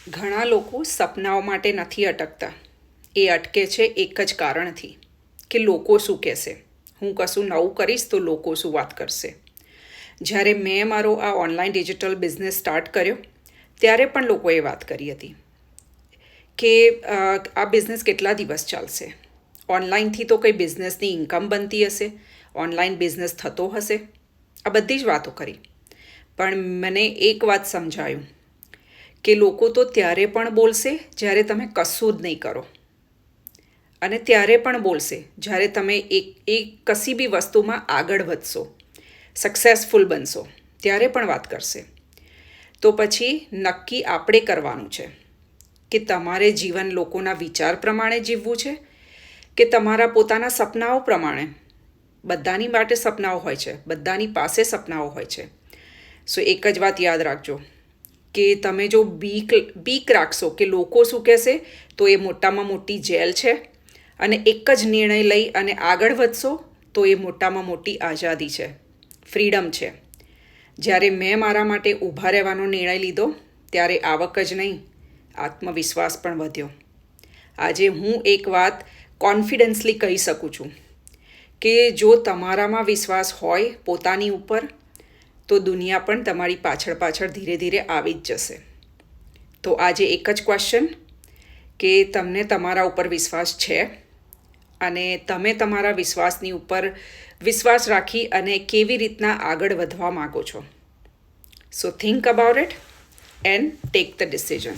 ઘણા લોકો સપનાઓ માટે નથી અટકતા. એ અટકે છે એક જ કારણથી કે લોકો શું કહેશે. હું કશું નવું કરીશ તો લોકો શું વાત કરશે. જ્યારે મેં મારો આ ઓનલાઈન ડિજિટલ બિઝનેસ સ્ટાર્ટ કર્યો ત્યારે પણ લોકોએ વાત કરી હતી કે આ બિઝનેસ કેટલા દિવસ ચાલશે. ઓનલાઈનથી તો કંઈ બિઝનેસની ઇન્કમ બનતી હશે, ઓનલાઈન બિઝનેસ થતો હશે. આ બધી જ વાતો કરી. પણ મને એક વાત સમજાયું કે લોકો તો ત્યારે પણ બોલશે જ્યારે તમે કશું જ નહીં કરો, અને ત્યારે પણ બોલશે જ્યારે તમે એક કશી બી વસ્તુમાં આગળ વધશો, સક્સેસફુલ બનશો, ત્યારે પણ વાત કરશે. તો પછી નક્કી આપણે કરવાનું છે કે તમારે જીવન લોકોના વિચાર પ્રમાણે જીવવું છે કે તમારા પોતાના સપનાઓ પ્રમાણે. બધાની માટે સપનાઓ હોય છે, બધાની પાસે સપનાઓ હોય છે. સો એક જ વાત યાદ રાખજો કે તમે જો બીક રાખશો કે લોકો શું કહેશે, તો એ મોટામાં મોટી જેલ છે. અને એક જ નિર્ણય લઈ અને આગળ વધશો તો એ મોટામાં મોટી આઝાદી છે, ફ્રીડમ છે. જ્યારે મેં મારા માટે ઊભા રહેવાનો નિર્ણય લીધો ત્યારે આવક જ નહીં, આત્મવિશ્વાસ પણ વધ્યો. આજે હું એક વાત કોન્ફિડન્સલી કહી શકું છું કે જો તમારામાં વિશ્વાસ હોય પોતાની ઉપર, તો દુનિયા પણ તમારી પાછળ પાછળ ધીરે ધીરે આવી જ જશે. તો આજે એક જ ક્વેશ્ચન કે તમને તમારા ઉપર વિશ્વાસ છે, અને તમે તમારા વિશ્વાસની ઉપર વિશ્વાસ રાખી અને કેવી રીતના આગળ વધવા માગો છો. So think about it and take the decision.